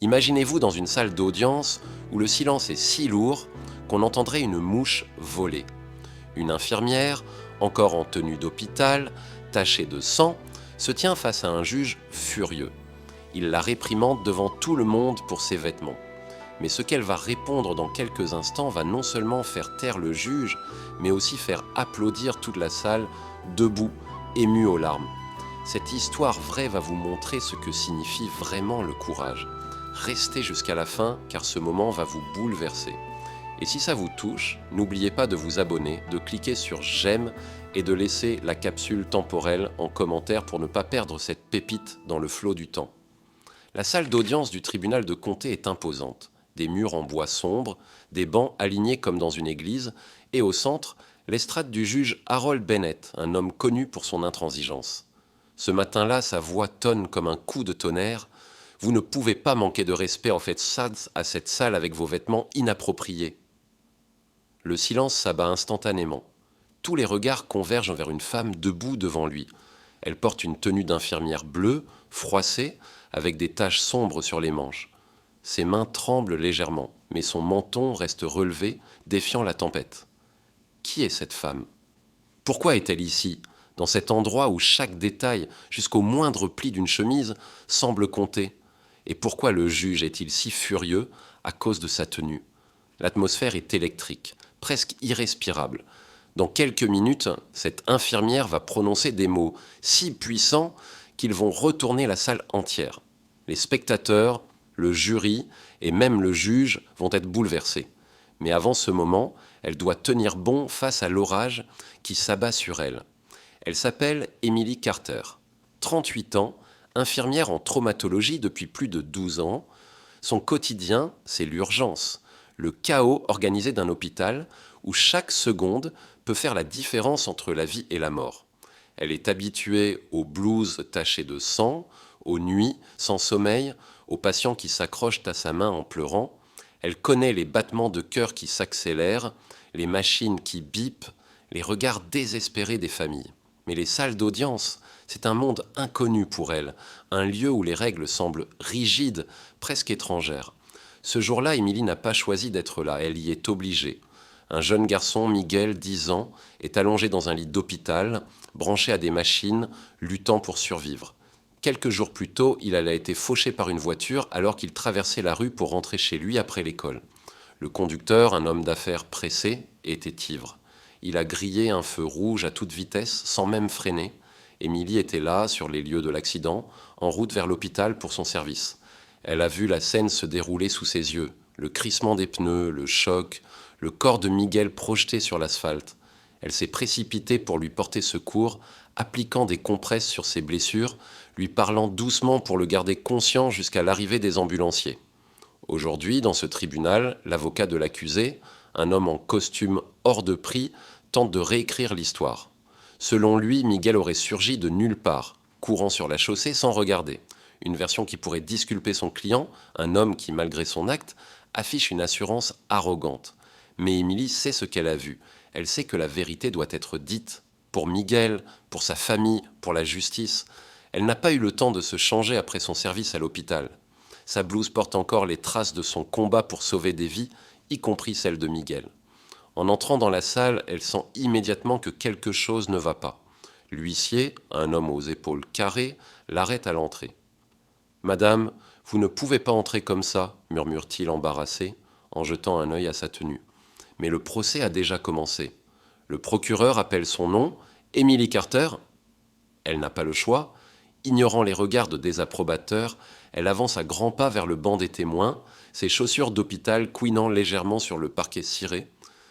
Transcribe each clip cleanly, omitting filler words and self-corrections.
Imaginez-vous dans une salle d'audience où le silence est si lourd qu'on entendrait une mouche voler. Une infirmière, encore en tenue d'hôpital, tachée de sang, se tient face à un juge furieux. Il la réprimande devant tout le monde pour ses vêtements. Mais ce qu'elle va répondre dans quelques instants va non seulement faire taire le juge, mais aussi faire applaudir toute la salle, debout, émue aux larmes. Cette histoire vraie va vous montrer ce que signifie vraiment le courage. Restez jusqu'à la fin, car ce moment va vous bouleverser. Et si ça vous touche, n'oubliez pas de vous abonner, de cliquer sur j'aime et de laisser la capsule temporelle en commentaire pour ne pas perdre cette pépite dans le flot du temps. La salle d'audience du tribunal de comté est imposante. Des murs en bois sombre, des bancs alignés comme dans une église, et au centre, l'estrade du juge Harold Bennett, un homme connu pour son intransigeance. Ce matin-là, sa voix tonne comme un coup de tonnerre. Vous ne pouvez pas manquer de respect en fait face à cette salle avec vos vêtements inappropriés. Le silence s'abat instantanément. Tous les regards convergent vers une femme debout devant lui. Elle porte une tenue d'infirmière bleue, froissée, avec des taches sombres sur les manches. Ses mains tremblent légèrement, mais son menton reste relevé, défiant la tempête. Qui est cette femme? Pourquoi est-elle ici, dans cet endroit où chaque détail, jusqu'au moindre pli d'une chemise, semble compter? Et pourquoi le juge est-il si furieux à cause de sa tenue? L'atmosphère est électrique, presque irrespirable. Dans quelques minutes, cette infirmière va prononcer des mots si puissants qu'ils vont retourner la salle entière. Les spectateurs, le jury et même le juge vont être bouleversés. Mais avant ce moment, elle doit tenir bon face à l'orage qui s'abat sur elle. Elle s'appelle Emily Carter, 38 ans, infirmière en traumatologie depuis plus de 12 ans. Son quotidien, c'est l'urgence, le chaos organisé d'un hôpital où chaque seconde peut faire la différence entre la vie et la mort. Elle est habituée aux blues tachés de sang, aux nuits sans sommeil, aux patients qui s'accrochent à sa main en pleurant. Elle connaît les battements de cœur qui s'accélèrent, les machines qui bipent, les regards désespérés des familles. Mais les salles d'audience, c'est un monde inconnu pour elle, un lieu où les règles semblent rigides, presque étrangères. Ce jour-là, Émilie n'a pas choisi d'être là, elle y est obligée. Un jeune garçon, Miguel, 10 ans, est allongé dans un lit d'hôpital, branché à des machines, luttant pour survivre. Quelques jours plus tôt, il a été fauché par une voiture alors qu'il traversait la rue pour rentrer chez lui après l'école. Le conducteur, un homme d'affaires pressé, était ivre. Il a grillé un feu rouge à toute vitesse, sans même freiner. Émilie était là, sur les lieux de l'accident, en route vers l'hôpital pour son service. Elle a vu la scène se dérouler sous ses yeux. Le crissement des pneus, le choc, le corps de Miguel projeté sur l'asphalte. Elle s'est précipitée pour lui porter secours, appliquant des compresses sur ses blessures, lui parlant doucement pour le garder conscient jusqu'à l'arrivée des ambulanciers. Aujourd'hui, dans ce tribunal, l'avocat de l'accusé, un homme en costume hors de prix, tente de réécrire l'histoire. Selon lui, Miguel aurait surgi de nulle part, courant sur la chaussée sans regarder. Une version qui pourrait disculper son client, un homme qui, malgré son acte, affiche une assurance arrogante. Mais Émilie sait ce qu'elle a vu. Elle sait que la vérité doit être dite. Pour Miguel, pour sa famille, pour la justice. Elle n'a pas eu le temps de se changer après son service à l'hôpital. Sa blouse porte encore les traces de son combat pour sauver des vies, y compris celle de Miguel. En entrant dans la salle, elle sent immédiatement que quelque chose ne va pas. L'huissier, un homme aux épaules carrées, l'arrête à l'entrée. « Madame, vous ne pouvez pas entrer comme ça, murmure-t-il embarrassé, en jetant un œil à sa tenue. Mais le procès a déjà commencé. Le procureur appelle son nom, Emily Carter. Elle n'a pas le choix. Ignorant les regards de désapprobateurs, elle avance à grands pas vers le banc des témoins, ses chaussures d'hôpital couinant légèrement sur le parquet ciré.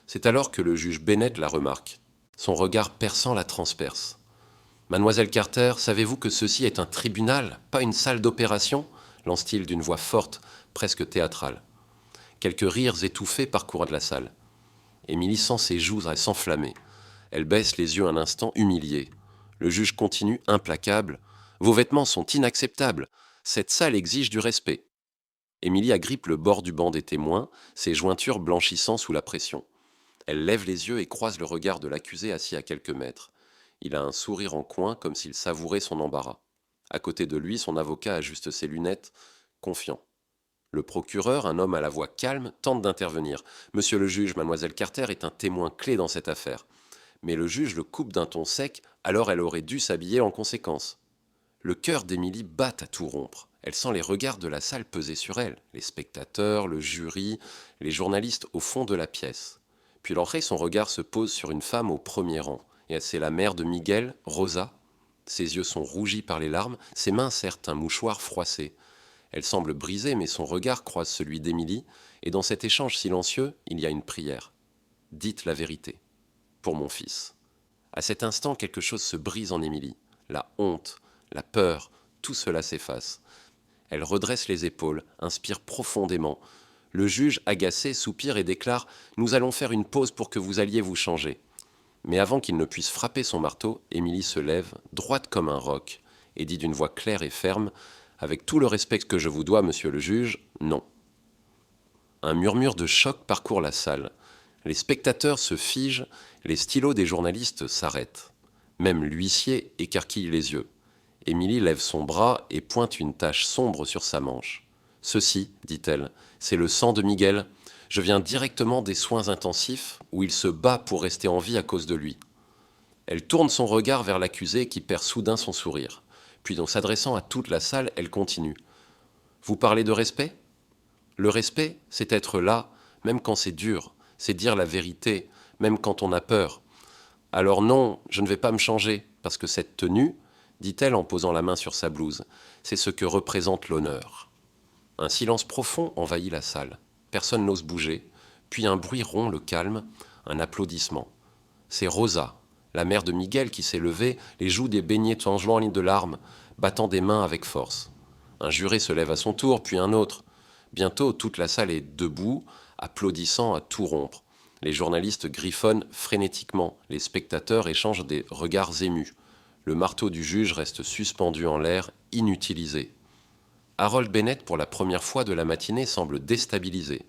C'est alors que le juge Bennett la remarque. Son regard perçant la transperce. « Mademoiselle Carter, savez-vous que ceci est un tribunal, pas une salle d'opération ?» lance-t-il d'une voix forte, presque théâtrale. Quelques rires étouffés parcourent la salle. Émilie sent ses joues s'enflammer. Elle baisse les yeux un instant, humiliée. Le juge continue, implacable. « Vos vêtements sont inacceptables. Cette salle exige du respect. » Émilie agrippe le bord du banc des témoins, ses jointures blanchissant sous la pression. Elle lève les yeux et croise le regard de l'accusé assis à quelques mètres. Il a un sourire en coin, comme s'il savourait son embarras. À côté de lui, son avocat ajuste ses lunettes, confiant. Le procureur, un homme à la voix calme, tente d'intervenir. Monsieur le juge, mademoiselle Carter est un témoin clé dans cette affaire. Mais le juge le coupe d'un ton sec, alors elle aurait dû s'habiller en conséquence. Le cœur d'Émilie bat à tout rompre. Elle sent les regards de la salle peser sur elle, les spectateurs, le jury, les journalistes au fond de la pièce. Puis l'entrée, son regard se pose sur une femme au premier rang. Et c'est la mère de Miguel, Rosa. Ses yeux sont rougis par les larmes, ses mains serrent un mouchoir froissé. Elle semble brisée, mais son regard croise celui d'Émilie, et dans cet échange silencieux, il y a une prière. Dites la vérité. Pour mon fils. À cet instant, quelque chose se brise en Émilie. La honte, la peur, tout cela s'efface. Elle redresse les épaules, inspire profondément. Le juge, agacé, soupire et déclare « Nous allons faire une pause pour que vous alliez vous changer ». Mais avant qu'il ne puisse frapper son marteau, Émilie se lève, droite comme un roc, et dit d'une voix claire et ferme « Avec tout le respect que je vous dois, monsieur le juge, non ». Un murmure de choc parcourt la salle. Les spectateurs se figent, les stylos des journalistes s'arrêtent. Même l'huissier écarquille les yeux. Émilie lève son bras et pointe une tache sombre sur sa manche. « Ceci, dit-elle, c'est le sang de Miguel. Je viens directement des soins intensifs où il se bat pour rester en vie à cause de lui. » Elle tourne son regard vers l'accusé qui perd soudain son sourire. Puis, en s'adressant à toute la salle, elle continue. « Vous parlez de respect ? Le respect, c'est être là, même quand c'est dur. C'est dire la vérité, même quand on a peur. Alors non, je ne vais pas me changer, parce que cette tenue, dit-elle en posant la main sur sa blouse, c'est ce que représente l'honneur. » Un silence profond envahit la salle. Personne n'ose bouger, puis un bruit rompt le calme, un applaudissement. C'est Rosa, la mère de Miguel, qui s'est levée, les joues débaignées tangeant de larmes, battant des mains avec force. Un juré se lève à son tour, puis un autre. Bientôt, toute la salle est debout, applaudissant à tout rompre. Les journalistes griffonnent frénétiquement, les spectateurs échangent des regards émus. Le marteau du juge reste suspendu en l'air, inutilisé. Harold Bennett, pour la première fois de la matinée, semble déstabilisé.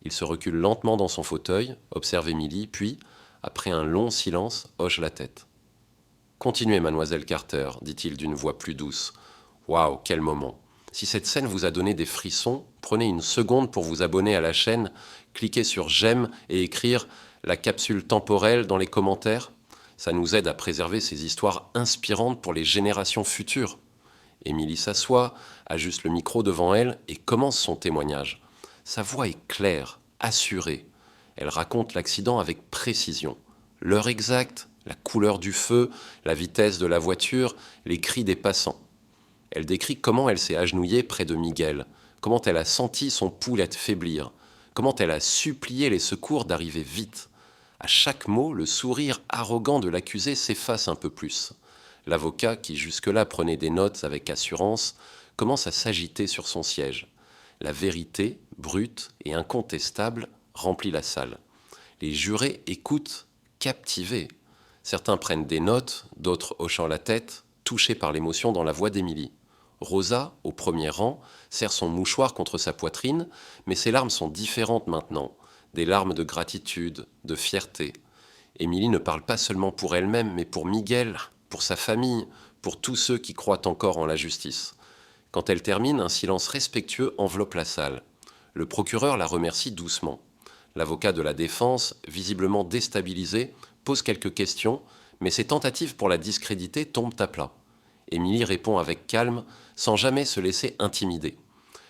Il se recule lentement dans son fauteuil, observe Émilie, puis, après un long silence, hoche la tête. « Continuez, mademoiselle Carter, dit-il d'une voix plus douce. Waouh, quel moment! Si cette scène vous a donné des frissons, prenez une seconde pour vous abonner à la chaîne, cliquez sur j'aime et écrire la capsule temporelle dans les commentaires. Ça nous aide à préserver ces histoires inspirantes pour les générations futures. » Émilie s'assoit, ajuste le micro devant elle et commence son témoignage. Sa voix est claire, assurée. Elle raconte l'accident avec précision. L'heure exacte, la couleur du feu, la vitesse de la voiture, les cris des passants. Elle décrit comment elle s'est agenouillée près de Miguel, comment elle a senti son pouls faiblir, comment elle a supplié les secours d'arriver vite. À chaque mot, le sourire arrogant de l'accusé s'efface un peu plus. L'avocat, qui jusque-là prenait des notes avec assurance, commence à s'agiter sur son siège. La vérité, brute et incontestable, remplit la salle. Les jurés écoutent, captivés. Certains prennent des notes, d'autres hochant la tête, touchés par l'émotion dans la voix d'Émilie. Rosa, au premier rang, serre son mouchoir contre sa poitrine, mais ses larmes sont différentes maintenant. Des larmes de gratitude, de fierté. Émilie ne parle pas seulement pour elle-même, mais pour Miguel, pour sa famille, pour tous ceux qui croient encore en la justice. Quand elle termine, un silence respectueux enveloppe la salle. Le procureur la remercie doucement. L'avocat de la défense, visiblement déstabilisé, pose quelques questions, mais ses tentatives pour la discréditer tombent à plat. Émilie répond avec calme, sans jamais se laisser intimider.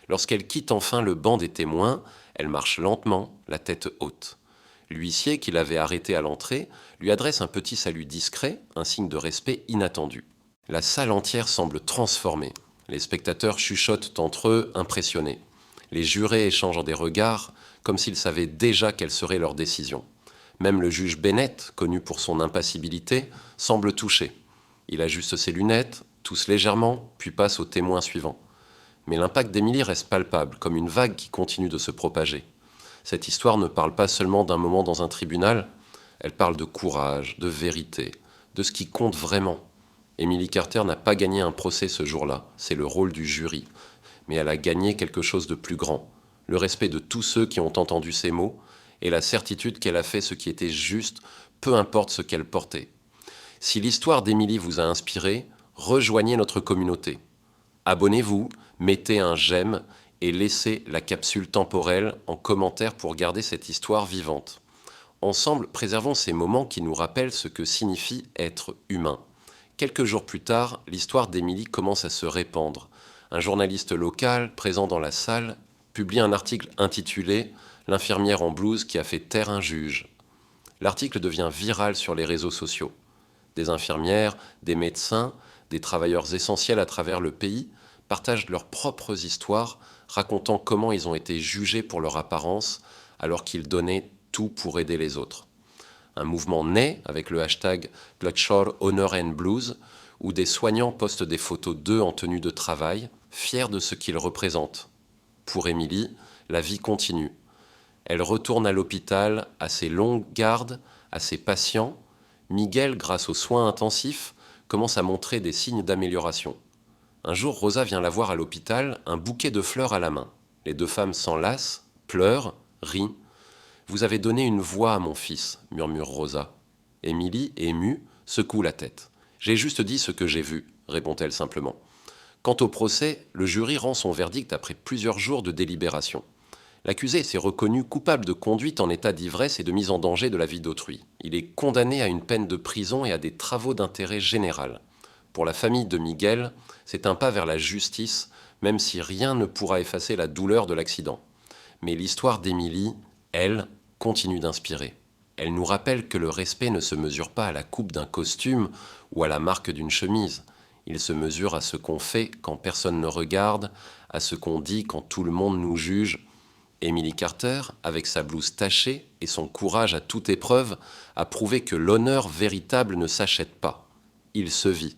Lorsqu'elle quitte enfin le banc des témoins, elle marche lentement, la tête haute. L'huissier, qui l'avait arrêtée à l'entrée, lui adresse un petit salut discret, un signe de respect inattendu. La salle entière semble transformée. Les spectateurs chuchotent entre eux, impressionnés. Les jurés échangent des regards, comme s'ils savaient déjà quelle serait leur décision. Même le juge Bennett, connu pour son impassibilité, semble touché. Il ajuste ses lunettes, tousse légèrement, puis passe au témoin suivant. Mais l'impact d'Émilie reste palpable, comme une vague qui continue de se propager. Cette histoire ne parle pas seulement d'un moment dans un tribunal, elle parle de courage, de vérité, de ce qui compte vraiment. Émilie Carter n'a pas gagné un procès ce jour-là, c'est le rôle du jury. Mais elle a gagné quelque chose de plus grand, le respect de tous ceux qui ont entendu ses mots et la certitude qu'elle a fait ce qui était juste, peu importe ce qu'elle portait. Si l'histoire d'Émilie vous a inspiré, rejoignez notre communauté. Abonnez-vous, mettez un j'aime et laissez la capsule temporelle en commentaire pour garder cette histoire vivante. Ensemble, préservons ces moments qui nous rappellent ce que signifie être humain. Quelques jours plus tard, l'histoire d'Émilie commence à se répandre. Un journaliste local, présent dans la salle, publie un article intitulé « L'infirmière en blouse qui a fait taire un juge ». L'article devient viral sur les réseaux sociaux. Des infirmières, des médecins, des travailleurs essentiels à travers le pays partagent leurs propres histoires, racontant comment ils ont été jugés pour leur apparence alors qu'ils donnaient tout pour aider les autres. Un mouvement naît avec le hashtag Bloodshore Honor and Blues, où des soignants postent des photos d'eux en tenue de travail, fiers de ce qu'ils représentent. Pour Émilie, la vie continue. Elle retourne à l'hôpital, à ses longues gardes, à ses patients. Miguel, grâce aux soins intensifs, commence à montrer des signes d'amélioration. Un jour, Rosa vient la voir à l'hôpital, un bouquet de fleurs à la main. Les deux femmes s'enlacent, pleurent, rient. « Vous avez donné une voix à mon fils », murmure Rosa. Émilie, émue, secoue la tête. « J'ai juste dit ce que j'ai vu », répond-elle simplement. Quant au procès, le jury rend son verdict après plusieurs jours de délibération. L'accusé s'est reconnu coupable de conduite en état d'ivresse et de mise en danger de la vie d'autrui. Il est condamné à une peine de prison et à des travaux d'intérêt général. Pour la famille de Miguel, c'est un pas vers la justice, même si rien ne pourra effacer la douleur de l'accident. Mais l'histoire d'Émilie, elle, continue d'inspirer. Elle nous rappelle que le respect ne se mesure pas à la coupe d'un costume ou à la marque d'une chemise. Il se mesure à ce qu'on fait quand personne ne regarde, à ce qu'on dit quand tout le monde nous juge. Emily Carter, avec sa blouse tachée et son courage à toute épreuve, a prouvé que l'honneur véritable ne s'achète pas. Il se vit.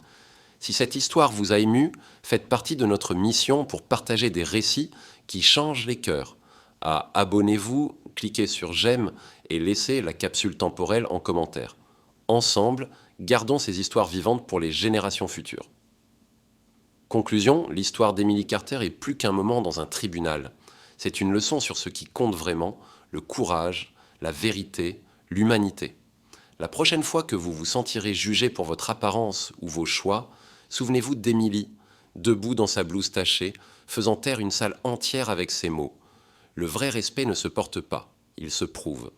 Si cette histoire vous a ému, faites partie de notre mission pour partager des récits qui changent les cœurs. Abonnez-vous, cliquez sur j'aime et laissez la capsule temporelle en commentaire. Ensemble, gardons ces histoires vivantes pour les générations futures. Conclusion, l'histoire d'Emily Carter est plus qu'un moment dans un tribunal. C'est une leçon sur ce qui compte vraiment, le courage, la vérité, l'humanité. La prochaine fois que vous vous sentirez jugé pour votre apparence ou vos choix, souvenez-vous d'Émilie, debout dans sa blouse tachée, faisant taire une salle entière avec ces mots. Le vrai respect ne se porte pas, il se prouve.